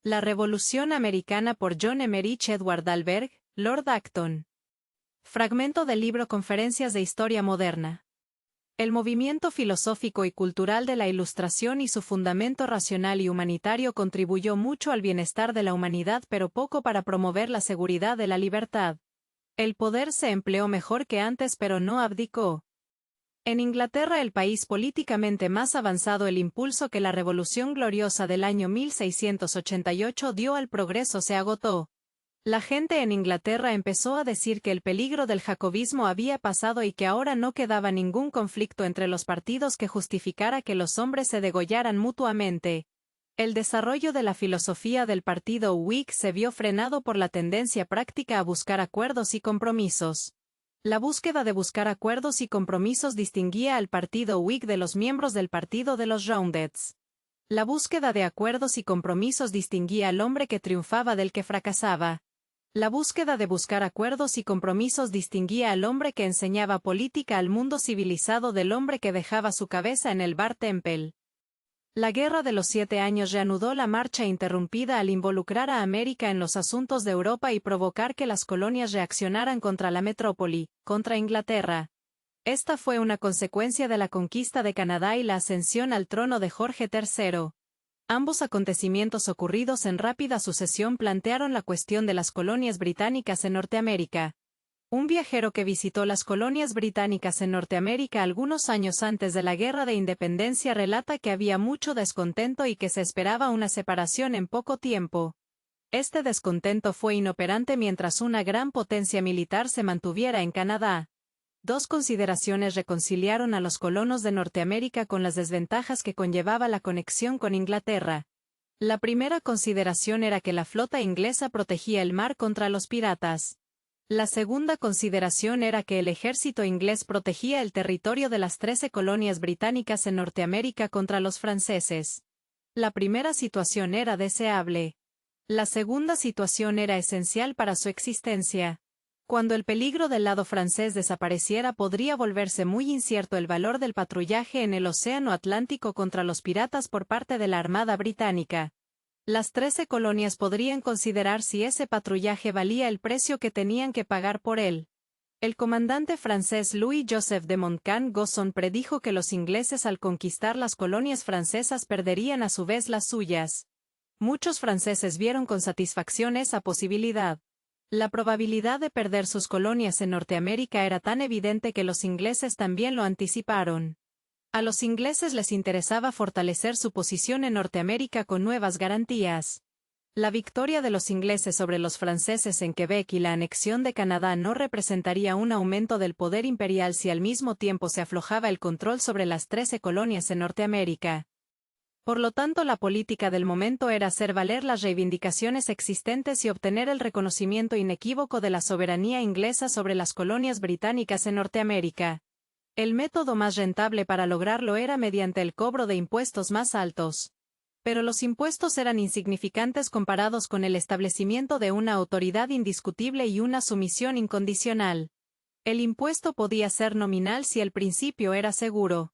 La Revolución Americana por John Emerich Edward Dahlberg, Lord Acton. Fragmento del libro Conferencias de Historia Moderna. El movimiento filosófico y cultural de la Ilustración y su fundamento racional y humanitario contribuyó mucho al bienestar de la humanidad, pero poco para promover la seguridad de la libertad. El poder se empleó mejor que antes, pero no abdicó. En Inglaterra, el país políticamente más avanzado, el impulso que la Revolución Gloriosa del año 1688 dio al progreso se agotó. La gente en Inglaterra empezó a decir que el peligro del jacobinismo había pasado y que ahora no quedaba ningún conflicto entre los partidos que justificara que los hombres se degollaran mutuamente. El desarrollo de la filosofía del partido Whig se vio frenado por la tendencia práctica a buscar acuerdos y compromisos. La búsqueda de buscar acuerdos y compromisos distinguía al partido Whig de los miembros del partido de los Roundheads. La búsqueda de acuerdos y compromisos distinguía al hombre que triunfaba del que fracasaba. La búsqueda de buscar acuerdos y compromisos distinguía al hombre que enseñaba política al mundo civilizado del hombre que dejaba su cabeza en el Bar Temple. La Guerra de los 7 Años reanudó la marcha interrumpida al involucrar a América en los asuntos de Europa y provocar que las colonias reaccionaran contra la metrópoli, contra Inglaterra. Esta fue una consecuencia de la conquista de Canadá y la ascensión al trono de Jorge III. Ambos acontecimientos ocurridos en rápida sucesión plantearon la cuestión de las colonias británicas en Norteamérica. Un viajero que visitó las colonias británicas en Norteamérica algunos años antes de la Guerra de Independencia relata que había mucho descontento y que se esperaba una separación en poco tiempo. Este descontento fue inoperante mientras una gran potencia militar se mantuviera en Canadá. Dos consideraciones reconciliaron a los colonos de Norteamérica con las desventajas que conllevaba la conexión con Inglaterra. La primera consideración era que la flota inglesa protegía el mar contra los piratas. La segunda consideración era que el ejército inglés protegía el territorio de las 13 colonias británicas en Norteamérica contra los franceses. La primera situación era deseable. La segunda situación era esencial para su existencia. Cuando el peligro del lado francés desapareciera, podría volverse muy incierto el valor del patrullaje en el Océano Atlántico contra los piratas por parte de la Armada Británica. Las 13 colonias podrían considerar si ese patrullaje valía el precio que tenían que pagar por él. El comandante francés Louis-Joseph de Montcalm-Gozon predijo que los ingleses al conquistar las colonias francesas perderían a su vez las suyas. Muchos franceses vieron con satisfacción esa posibilidad. La probabilidad de perder sus colonias en Norteamérica era tan evidente que los ingleses también lo anticiparon. A los ingleses les interesaba fortalecer su posición en Norteamérica con nuevas garantías. La victoria de los ingleses sobre los franceses en Quebec y la anexión de Canadá no representaría un aumento del poder imperial si al mismo tiempo se aflojaba el control sobre las 13 colonias en Norteamérica. Por lo tanto, la política del momento era hacer valer las reivindicaciones existentes y obtener el reconocimiento inequívoco de la soberanía inglesa sobre las colonias británicas en Norteamérica. El método más rentable para lograrlo era mediante el cobro de impuestos más altos. Pero los impuestos eran insignificantes comparados con el establecimiento de una autoridad indiscutible y una sumisión incondicional. El impuesto podía ser nominal si el principio era seguro.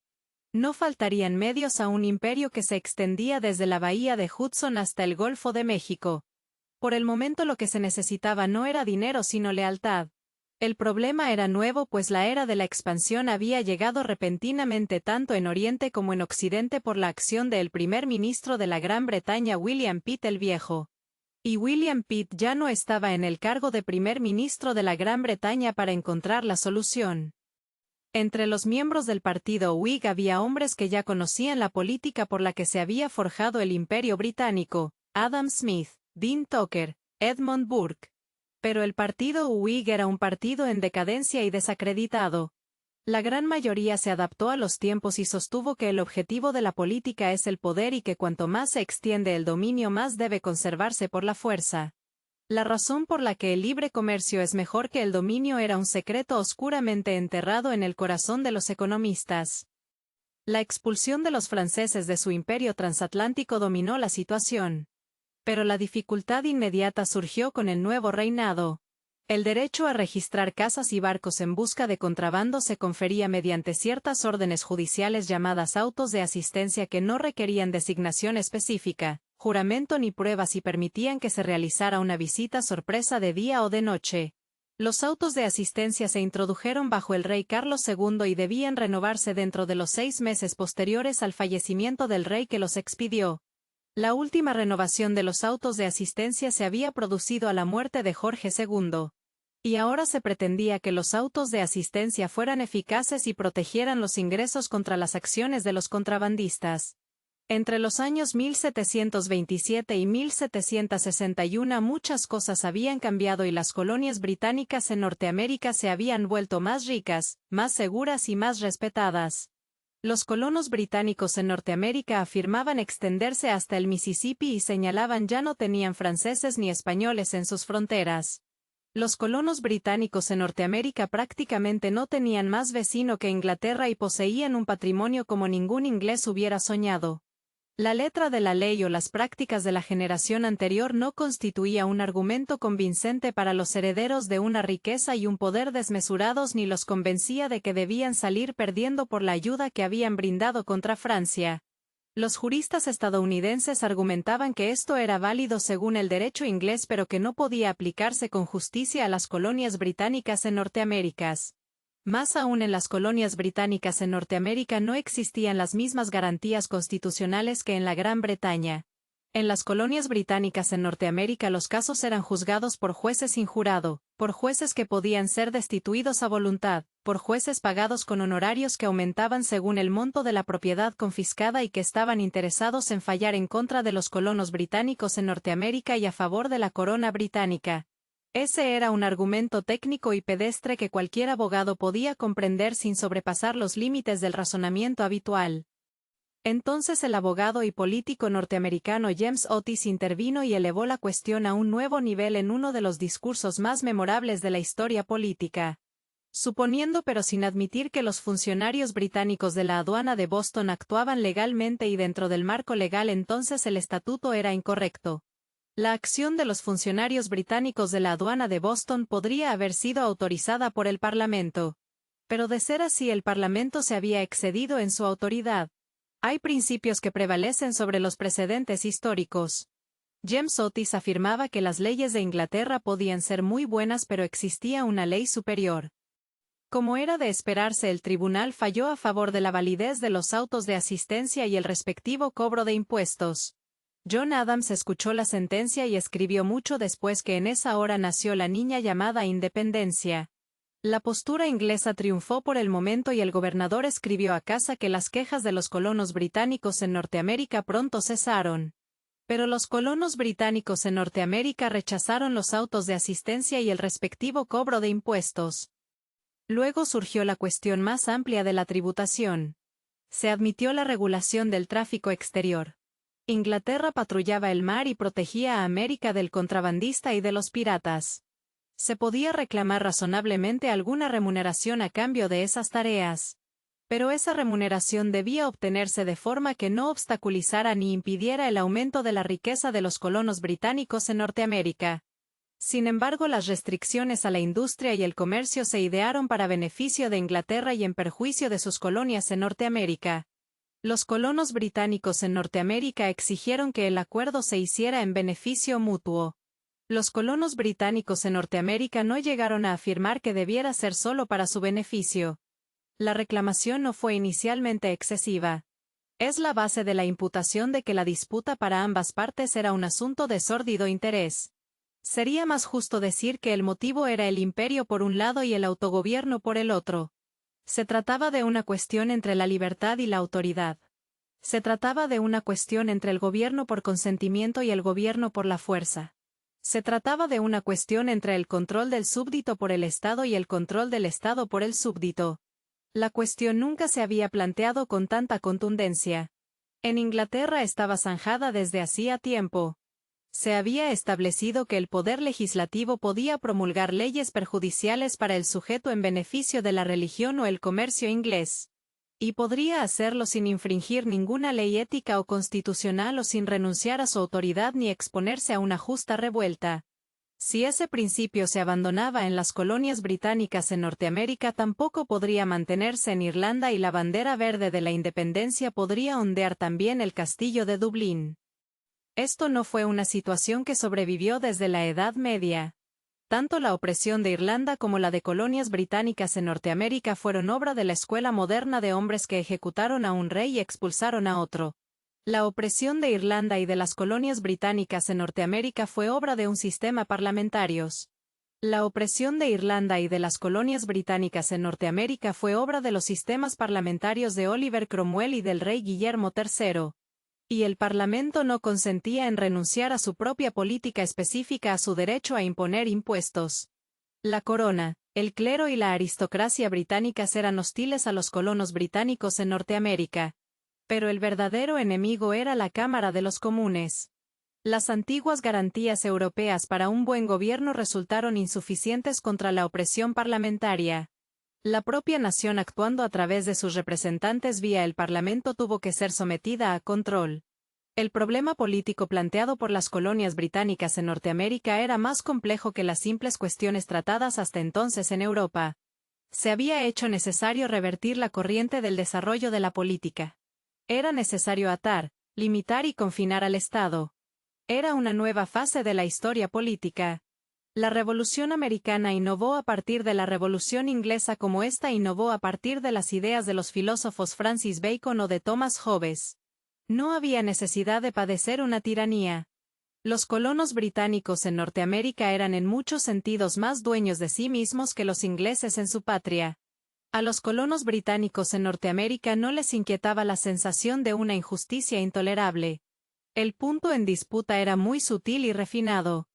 No faltarían medios a un imperio que se extendía desde la bahía de Hudson hasta el Golfo de México. Por el momento lo que se necesitaba no era dinero sino lealtad. El problema era nuevo, pues la era de la expansión había llegado repentinamente tanto en Oriente como en Occidente por la acción del primer ministro de la Gran Bretaña William Pitt el Viejo. Y William Pitt ya no estaba en el cargo de primer ministro de la Gran Bretaña para encontrar la solución. Entre los miembros del partido Whig había hombres que ya conocían la política por la que se había forjado el Imperio Británico: Adam Smith, Dean Tucker, Edmund Burke. Pero el partido Whig era un partido en decadencia y desacreditado. La gran mayoría se adaptó a los tiempos y sostuvo que el objetivo de la política es el poder y que cuanto más se extiende el dominio más debe conservarse por la fuerza. La razón por la que el libre comercio es mejor que el dominio era un secreto oscuramente enterrado en el corazón de los economistas. La expulsión de los franceses de su imperio transatlántico dominó la situación. Pero la dificultad inmediata surgió con el nuevo reinado. El derecho a registrar casas y barcos en busca de contrabando se confería mediante ciertas órdenes judiciales llamadas autos de asistencia que no requerían designación específica, juramento ni pruebas y permitían que se realizara una visita sorpresa de día o de noche. Los autos de asistencia se introdujeron bajo el rey Carlos II y debían renovarse dentro de los 6 meses posteriores al fallecimiento del rey que los expidió. La última renovación de los autos de asistencia se había producido a la muerte de Jorge II. Y ahora se pretendía que los autos de asistencia fueran eficaces y protegieran los ingresos contra las acciones de los contrabandistas. Entre los años 1727 y 1761 muchas cosas habían cambiado y las colonias británicas en Norteamérica se habían vuelto más ricas, más seguras y más respetadas. Los colonos británicos en Norteamérica afirmaban extenderse hasta el Mississippi y señalaban ya no tenían franceses ni españoles en sus fronteras. Los colonos británicos en Norteamérica prácticamente no tenían más vecino que Inglaterra y poseían un patrimonio como ningún inglés hubiera soñado. La letra de la ley o las prácticas de la generación anterior no constituía un argumento convincente para los herederos de una riqueza y un poder desmesurados ni los convencía de que debían salir perdiendo por la ayuda que habían brindado contra Francia. Los juristas estadounidenses argumentaban que esto era válido según el derecho inglés pero que no podía aplicarse con justicia a las colonias británicas en Norteamérica. Más aún en las colonias británicas en Norteamérica no existían las mismas garantías constitucionales que en la Gran Bretaña. En las colonias británicas en Norteamérica los casos eran juzgados por jueces sin jurado, por jueces que podían ser destituidos a voluntad, por jueces pagados con honorarios que aumentaban según el monto de la propiedad confiscada y que estaban interesados en fallar en contra de los colonos británicos en Norteamérica y a favor de la corona británica. Ese era un argumento técnico y pedestre que cualquier abogado podía comprender sin sobrepasar los límites del razonamiento habitual. Entonces el abogado y político norteamericano James Otis intervino y elevó la cuestión a un nuevo nivel en uno de los discursos más memorables de la historia política. Suponiendo pero sin admitir que los funcionarios británicos de la aduana de Boston actuaban legalmente y dentro del marco legal entonces el estatuto era incorrecto. La acción de los funcionarios británicos de la aduana de Boston podría haber sido autorizada por el Parlamento. Pero de ser así el Parlamento se había excedido en su autoridad. Hay principios que prevalecen sobre los precedentes históricos. James Otis afirmaba que las leyes de Inglaterra podían ser muy buenas pero existía una ley superior. Como era de esperarse, el tribunal falló a favor de la validez de los autos de asistencia y el respectivo cobro de impuestos. John Adams escuchó la sentencia y escribió mucho después que en esa hora nació la niña llamada Independencia. La postura inglesa triunfó por el momento y el gobernador escribió a casa que las quejas de los colonos británicos en Norteamérica pronto cesaron. Pero los colonos británicos en Norteamérica rechazaron los autos de asistencia y el respectivo cobro de impuestos. Luego surgió la cuestión más amplia de la tributación. Se admitió la regulación del tráfico exterior. Inglaterra patrullaba el mar y protegía a América del contrabandista y de los piratas. Se podía reclamar razonablemente alguna remuneración a cambio de esas tareas. Pero esa remuneración debía obtenerse de forma que no obstaculizara ni impidiera el aumento de la riqueza de los colonos británicos en Norteamérica. Sin embargo, las restricciones a la industria y el comercio se idearon para beneficio de Inglaterra y en perjuicio de sus colonias en Norteamérica. Los colonos británicos en Norteamérica exigieron que el acuerdo se hiciera en beneficio mutuo. Los colonos británicos en Norteamérica no llegaron a afirmar que debiera ser solo para su beneficio. La reclamación no fue inicialmente excesiva. Es la base de la imputación de que la disputa para ambas partes era un asunto de sórdido interés. Sería más justo decir que el motivo era el imperio por un lado y el autogobierno por el otro. Se trataba de una cuestión entre la libertad y la autoridad. Se trataba de una cuestión entre el gobierno por consentimiento y el gobierno por la fuerza. Se trataba de una cuestión entre el control del súbdito por el Estado y el control del Estado por el súbdito. La cuestión nunca se había planteado con tanta contundencia. En Inglaterra estaba zanjada desde hacía tiempo. Se había establecido que el poder legislativo podía promulgar leyes perjudiciales para el sujeto en beneficio de la religión o el comercio inglés. Y podría hacerlo sin infringir ninguna ley ética o constitucional o sin renunciar a su autoridad ni exponerse a una justa revuelta. Si ese principio se abandonaba en las colonias británicas en Norteamérica, tampoco podría mantenerse en Irlanda y la bandera verde de la independencia podría ondear también el castillo de Dublín. Esto no fue una situación que sobrevivió desde la Edad Media. Tanto la opresión de Irlanda como la de colonias británicas en Norteamérica fueron obra de la escuela moderna de hombres que ejecutaron a un rey y expulsaron a otro. La opresión de Irlanda y de las colonias británicas en Norteamérica fue obra de un sistema parlamentarios. La opresión de Irlanda y de las colonias británicas en Norteamérica fue obra de los sistemas parlamentarios de Oliver Cromwell y del rey Guillermo III. Y el Parlamento no consentía en renunciar a su propia política específica a su derecho a imponer impuestos. La corona, el clero y la aristocracia británicas eran hostiles a los colonos británicos en Norteamérica. Pero el verdadero enemigo era la Cámara de los Comunes. Las antiguas garantías europeas para un buen gobierno resultaron insuficientes contra la opresión parlamentaria. La propia nación actuando a través de sus representantes vía el Parlamento tuvo que ser sometida a control. El problema político planteado por las colonias británicas en Norteamérica era más complejo que las simples cuestiones tratadas hasta entonces en Europa. Se había hecho necesario revertir la corriente del desarrollo de la política. Era necesario atar, limitar y confinar al Estado. Era una nueva fase de la historia política. La Revolución Americana innovó a partir de la Revolución Inglesa como ésta innovó a partir de las ideas de los filósofos Francis Bacon o de Thomas Hobbes. No había necesidad de padecer una tiranía. Los colonos británicos en Norteamérica eran en muchos sentidos más dueños de sí mismos que los ingleses en su patria. A los colonos británicos en Norteamérica no les inquietaba la sensación de una injusticia intolerable. El punto en disputa era muy sutil y refinado.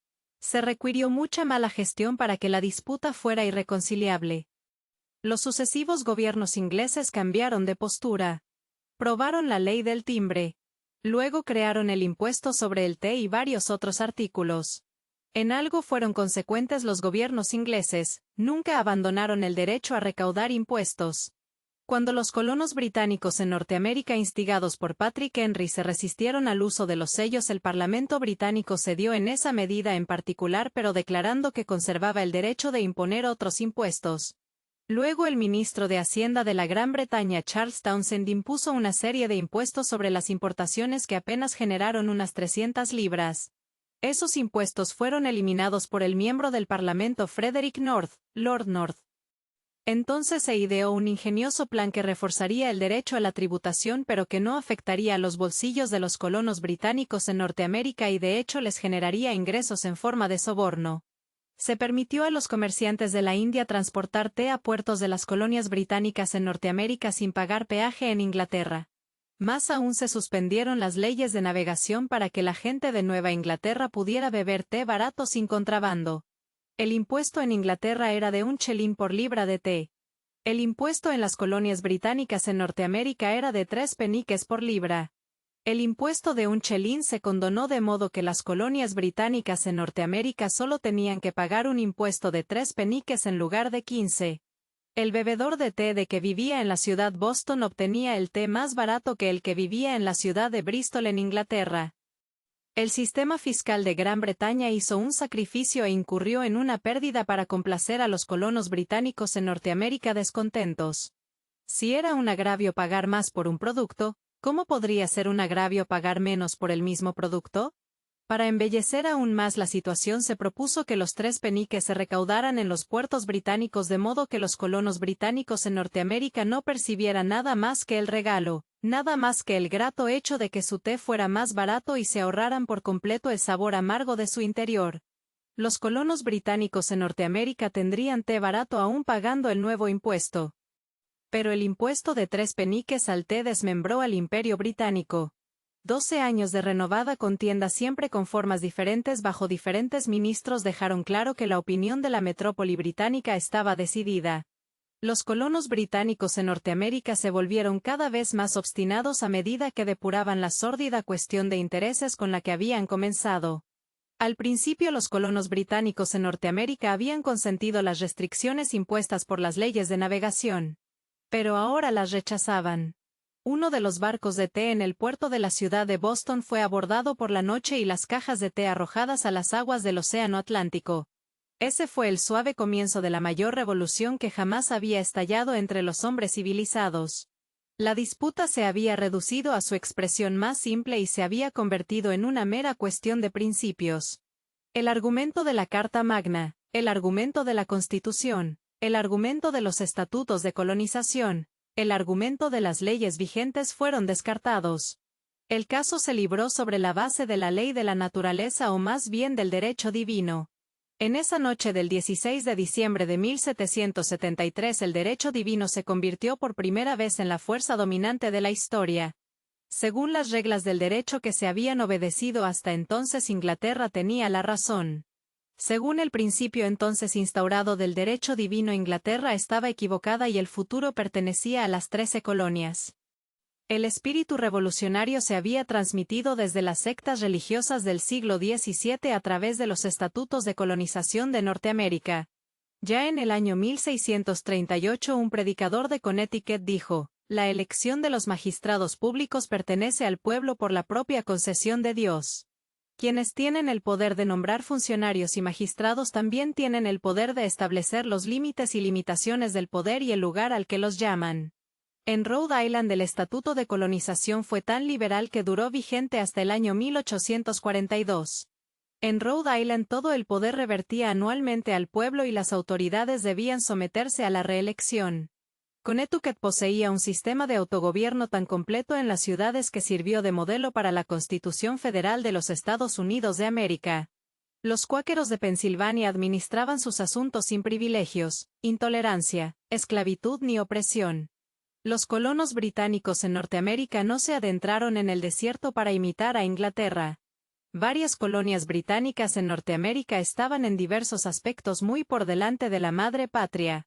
Se requirió mucha mala gestión para que la disputa fuera irreconciliable. Los sucesivos gobiernos ingleses cambiaron de postura. Probaron la ley del timbre. Luego crearon el impuesto sobre el té y varios otros artículos. En algo fueron consecuentes los gobiernos ingleses, nunca abandonaron el derecho a recaudar impuestos. Cuando los colonos británicos en Norteamérica instigados por Patrick Henry se resistieron al uso de los sellos, el Parlamento británico cedió en esa medida en particular, pero declarando que conservaba el derecho de imponer otros impuestos. Luego el ministro de Hacienda de la Gran Bretaña Charles Townshend impuso una serie de impuestos sobre las importaciones que apenas generaron unas 300 libras. Esos impuestos fueron eliminados por el miembro del Parlamento Frederick North, Lord North. Entonces se ideó un ingenioso plan que reforzaría el derecho a la tributación pero que no afectaría a los bolsillos de los colonos británicos en Norteamérica y de hecho les generaría ingresos en forma de soborno. Se permitió a los comerciantes de la India transportar té a puertos de las colonias británicas en Norteamérica sin pagar peaje en Inglaterra. Más aún se suspendieron las leyes de navegación para que la gente de Nueva Inglaterra pudiera beber té barato sin contrabando. El impuesto en Inglaterra era de un chelín por libra de té. El impuesto en las colonias británicas en Norteamérica era de 3 peniques por libra. El impuesto de un chelín se condonó de modo que las colonias británicas en Norteamérica solo tenían que pagar un impuesto de 3 peniques en lugar de 15. El bebedor de té de que vivía en la ciudad Boston obtenía el té más barato que el que vivía en la ciudad de Bristol en Inglaterra. El sistema fiscal de Gran Bretaña hizo un sacrificio e incurrió en una pérdida para complacer a los colonos británicos en Norteamérica descontentos. Si era un agravio pagar más por un producto, ¿cómo podría ser un agravio pagar menos por el mismo producto? Para embellecer aún más la situación se propuso que los 3 peniques se recaudaran en los puertos británicos de modo que los colonos británicos en Norteamérica no percibieran nada más que el regalo, nada más que el grato hecho de que su té fuera más barato y se ahorraran por completo el sabor amargo de su interior. Los colonos británicos en Norteamérica tendrían té barato aún pagando el nuevo impuesto. Pero el impuesto de 3 peniques al té desmembró al Imperio Británico. 12 años de renovada contienda siempre con formas diferentes bajo diferentes ministros dejaron claro que la opinión de la metrópoli británica estaba decidida. Los colonos británicos en Norteamérica se volvieron cada vez más obstinados a medida que depuraban la sórdida cuestión de intereses con la que habían comenzado. Al principio los colonos británicos en Norteamérica habían consentido las restricciones impuestas por las leyes de navegación. Pero ahora las rechazaban. Uno de los barcos de té en el puerto de la ciudad de Boston fue abordado por la noche y las cajas de té arrojadas a las aguas del Océano Atlántico. Ese fue el suave comienzo de la mayor revolución que jamás había estallado entre los hombres civilizados. La disputa se había reducido a su expresión más simple y se había convertido en una mera cuestión de principios. El argumento de la Carta Magna, el argumento de la Constitución, el argumento de los estatutos de colonización, el argumento de las leyes vigentes fueron descartados. El caso se libró sobre la base de la ley de la naturaleza o más bien del derecho divino. En esa noche del 16 de diciembre de 1773 el derecho divino se convirtió por primera vez en la fuerza dominante de la historia. Según las reglas del derecho que se habían obedecido hasta entonces, Inglaterra tenía la razón. Según el principio entonces instaurado del derecho divino, Inglaterra estaba equivocada y el futuro pertenecía a las 13 colonias. El espíritu revolucionario se había transmitido desde las sectas religiosas del siglo XVII a través de los estatutos de colonización de Norteamérica. Ya en el año 1638 un predicador de Connecticut dijo: «La elección de los magistrados públicos pertenece al pueblo por la propia concesión de Dios. Quienes tienen el poder de nombrar funcionarios y magistrados también tienen el poder de establecer los límites y limitaciones del poder y el lugar al que los llaman». En Rhode Island el estatuto de colonización fue tan liberal que duró vigente hasta el año 1842. En Rhode Island todo el poder revertía anualmente al pueblo y las autoridades debían someterse a la reelección. Connecticut poseía un sistema de autogobierno tan completo en las ciudades que sirvió de modelo para la Constitución Federal de los Estados Unidos de América. Los cuáqueros de Pensilvania administraban sus asuntos sin privilegios, intolerancia, esclavitud ni opresión. Los colonos británicos en Norteamérica no se adentraron en el desierto para imitar a Inglaterra. Varias colonias británicas en Norteamérica estaban en diversos aspectos muy por delante de la madre patria.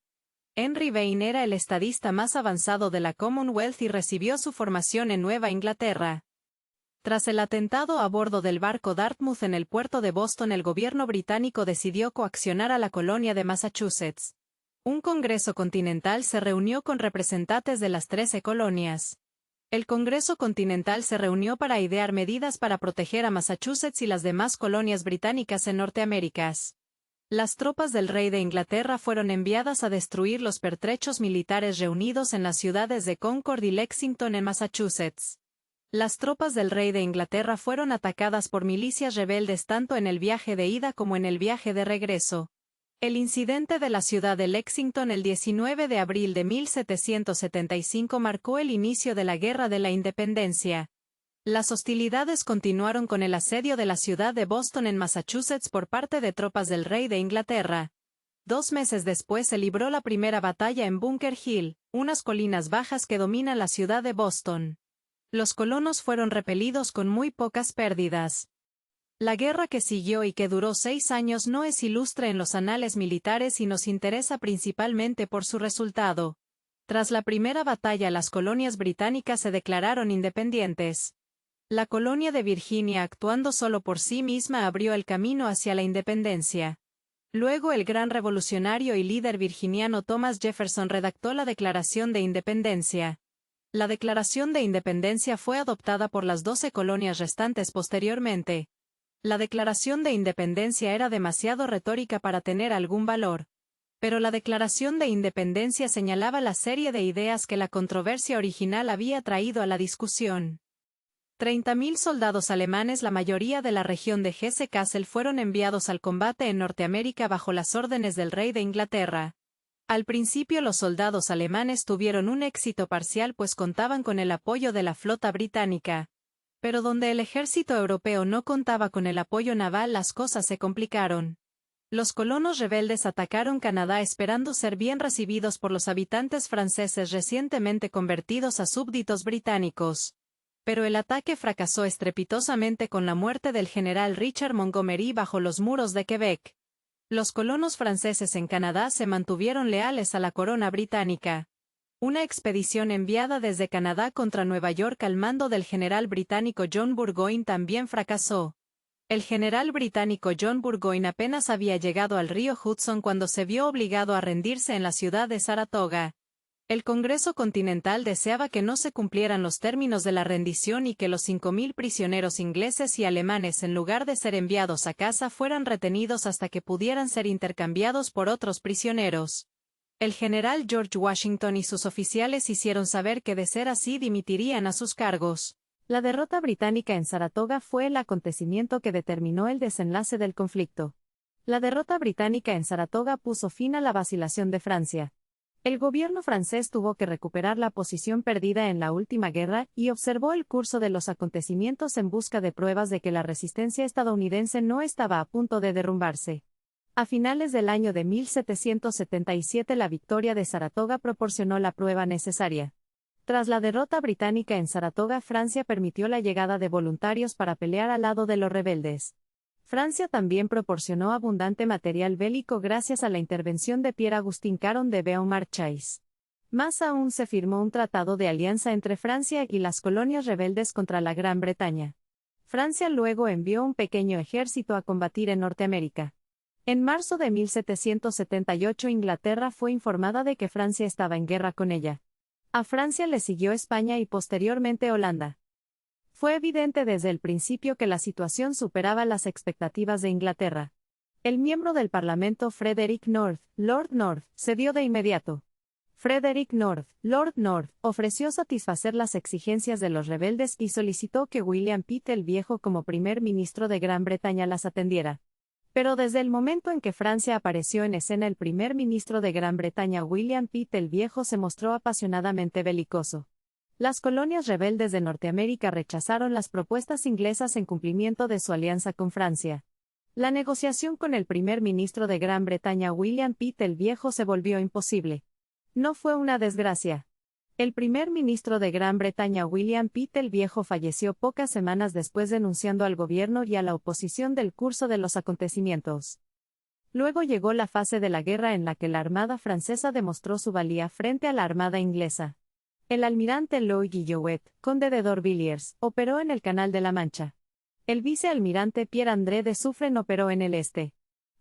Henry Vane era el estadista más avanzado de la Commonwealth y recibió su formación en Nueva Inglaterra. Tras el atentado a bordo del barco Dartmouth en el puerto de Boston, el gobierno británico decidió coaccionar a la colonia de Massachusetts. Un Congreso Continental se reunió con representantes de las 13 colonias. El Congreso Continental se reunió para idear medidas para proteger a Massachusetts y las demás colonias británicas en Norteamérica. Las tropas del rey de Inglaterra fueron enviadas a destruir los pertrechos militares reunidos en las ciudades de Concord y Lexington en Massachusetts. Las tropas del rey de Inglaterra fueron atacadas por milicias rebeldes tanto en el viaje de ida como en el viaje de regreso. El incidente de la ciudad de Lexington el 19 de abril de 1775 marcó el inicio de la Guerra de la Independencia. Las hostilidades continuaron con el asedio de la ciudad de Boston en Massachusetts por parte de tropas del rey de Inglaterra. 2 meses después se libró la primera batalla en Bunker Hill, unas colinas bajas que dominan la ciudad de Boston. Los colonos fueron repelidos con muy pocas pérdidas. La guerra que siguió y que duró 6 años no es ilustre en los anales militares y nos interesa principalmente por su resultado. Tras la primera batalla las colonias británicas se declararon independientes. La colonia de Virginia, actuando solo por sí misma, abrió el camino hacia la independencia. Luego el gran revolucionario y líder virginiano Thomas Jefferson redactó la Declaración de Independencia. La Declaración de Independencia fue adoptada por las 12 colonias restantes posteriormente. La Declaración de Independencia era demasiado retórica para tener algún valor. Pero la Declaración de Independencia señalaba la serie de ideas que la controversia original había traído a la discusión. 30.000 soldados alemanes, la mayoría de la región de Hesse-Kassel, fueron enviados al combate en Norteamérica bajo las órdenes del rey de Inglaterra. Al principio los soldados alemanes tuvieron un éxito parcial pues contaban con el apoyo de la flota británica. Pero donde el ejército europeo no contaba con el apoyo naval, las cosas se complicaron. Los colonos rebeldes atacaron Canadá esperando ser bien recibidos por los habitantes franceses recientemente convertidos a súbditos británicos. Pero el ataque fracasó estrepitosamente con la muerte del general Richard Montgomery bajo los muros de Quebec. Los colonos franceses en Canadá se mantuvieron leales a la corona británica. Una expedición enviada desde Canadá contra Nueva York al mando del general británico John Burgoyne también fracasó. El general británico John Burgoyne apenas había llegado al río Hudson cuando se vio obligado a rendirse en la ciudad de Saratoga. El Congreso Continental deseaba que no se cumplieran los términos de la rendición y que los 5.000 prisioneros ingleses y alemanes, en lugar de ser enviados a casa, fueran retenidos hasta que pudieran ser intercambiados por otros prisioneros. El general George Washington y sus oficiales hicieron saber que de ser así dimitirían a sus cargos. La derrota británica en Saratoga fue el acontecimiento que determinó el desenlace del conflicto. La derrota británica en Saratoga puso fin a la vacilación de Francia. El gobierno francés tuvo que recuperar la posición perdida en la última guerra y observó el curso de los acontecimientos en busca de pruebas de que la resistencia estadounidense no estaba a punto de derrumbarse. A finales del año de 1777 la victoria de Saratoga proporcionó la prueba necesaria. Tras la derrota británica en Saratoga, Francia permitió la llegada de voluntarios para pelear al lado de los rebeldes. Francia también proporcionó abundante material bélico gracias a la intervención de Pierre-Agustin Caron de Beaumarchais. Más aún se firmó un tratado de alianza entre Francia y las colonias rebeldes contra la Gran Bretaña. Francia luego envió un pequeño ejército a combatir en Norteamérica. En marzo de 1778 Inglaterra fue informada de que Francia estaba en guerra con ella. A Francia le siguió España y posteriormente Holanda. Fue evidente desde el principio que la situación superaba las expectativas de Inglaterra. El miembro del Parlamento Frederick North, Lord North, cedió de inmediato. Frederick North, Lord North, ofreció satisfacer las exigencias de los rebeldes y solicitó que William Pitt el Viejo como primer ministro de Gran Bretaña las atendiera. Pero desde el momento en que Francia apareció en escena, el primer ministro de Gran Bretaña William Pitt el Viejo se mostró apasionadamente belicoso. Las colonias rebeldes de Norteamérica rechazaron las propuestas inglesas en cumplimiento de su alianza con Francia. La negociación con el primer ministro de Gran Bretaña William Pitt el Viejo se volvió imposible. No fue una desgracia. El primer ministro de Gran Bretaña William Pitt el Viejo falleció pocas semanas después denunciando al gobierno y a la oposición del curso de los acontecimientos. Luego llegó la fase de la guerra en la que la armada francesa demostró su valía frente a la armada inglesa. El almirante Louis Guillauet, conde de Dorvilliers, operó en el Canal de la Mancha. El vicealmirante Pierre-André de Suffren operó en el este.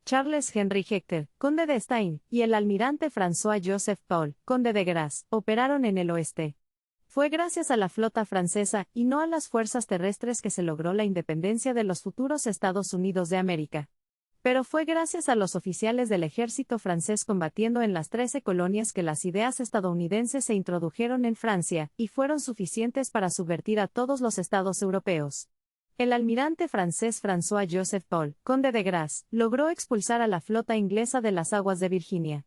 Charles Henry Hector, conde de Stein, y el almirante François-Joseph Paul, conde de Grasse, operaron en el oeste. Fue gracias a la flota francesa, y no a las fuerzas terrestres, que se logró la independencia de los futuros Estados Unidos de América. Pero fue gracias a los oficiales del ejército francés combatiendo en las 13 colonias que las ideas estadounidenses se introdujeron en Francia, y fueron suficientes para subvertir a todos los estados europeos. El almirante francés François-Joseph Paul, conde de Grasse, logró expulsar a la flota inglesa de las aguas de Virginia.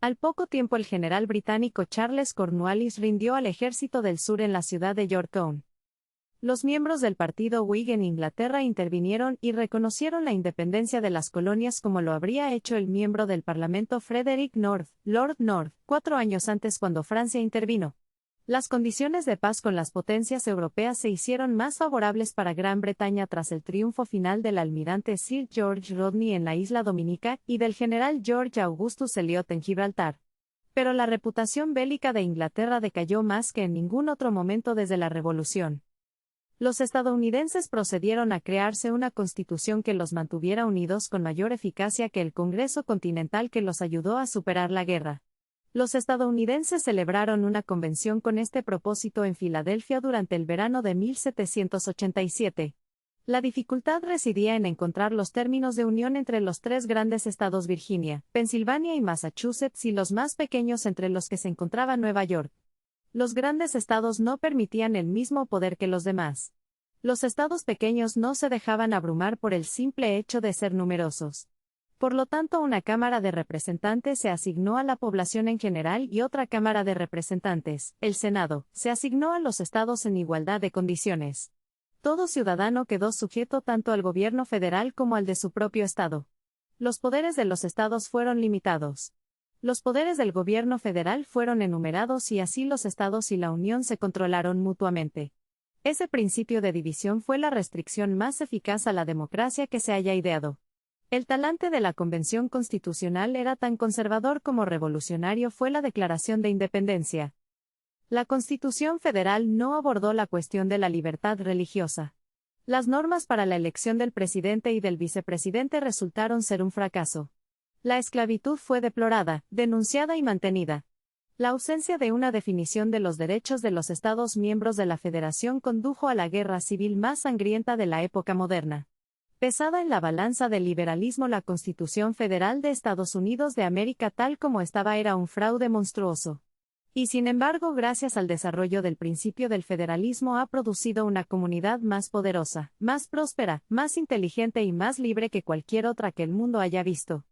Al poco tiempo el general británico Charles Cornwallis rindió al ejército del sur en la ciudad de Yorktown. Los miembros del partido Whig en Inglaterra intervinieron y reconocieron la independencia de las colonias como lo habría hecho el miembro del Parlamento Frederick North, Lord North, 4 años antes cuando Francia intervino. Las condiciones de paz con las potencias europeas se hicieron más favorables para Gran Bretaña tras el triunfo final del almirante Sir George Rodney en la isla Dominica y del general George Augustus Elliot en Gibraltar. Pero la reputación bélica de Inglaterra decayó más que en ningún otro momento desde la Revolución. Los estadounidenses procedieron a crearse una constitución que los mantuviera unidos con mayor eficacia que el Congreso Continental, que los ayudó a superar la guerra. Los estadounidenses celebraron una convención con este propósito en Filadelfia durante el verano de 1787. La dificultad residía en encontrar los términos de unión entre los 3 grandes estados Virginia, Pensilvania y Massachusetts, y los más pequeños entre los que se encontraba Nueva York. Los grandes estados no permitían el mismo poder que los demás. Los estados pequeños no se dejaban abrumar por el simple hecho de ser numerosos. Por lo tanto, una Cámara de Representantes se asignó a la población en general y otra Cámara de Representantes, el Senado, se asignó a los estados en igualdad de condiciones. Todo ciudadano quedó sujeto tanto al gobierno federal como al de su propio estado. Los poderes de los estados fueron limitados. Los poderes del gobierno federal fueron enumerados y así los estados y la Unión se controlaron mutuamente. Ese principio de división fue la restricción más eficaz a la democracia que se haya ideado. El talante de la Convención Constitucional era tan conservador como revolucionario fue la Declaración de Independencia. La Constitución Federal no abordó la cuestión de la libertad religiosa. Las normas para la elección del presidente y del vicepresidente resultaron ser un fracaso. La esclavitud fue deplorada, denunciada y mantenida. La ausencia de una definición de los derechos de los Estados miembros de la Federación condujo a la guerra civil más sangrienta de la época moderna. Pesada en la balanza del liberalismo, la Constitución Federal de Estados Unidos de América tal como estaba era un fraude monstruoso. Y sin embargo, gracias al desarrollo del principio del federalismo ha producido una comunidad más poderosa, más próspera, más inteligente y más libre que cualquier otra que el mundo haya visto.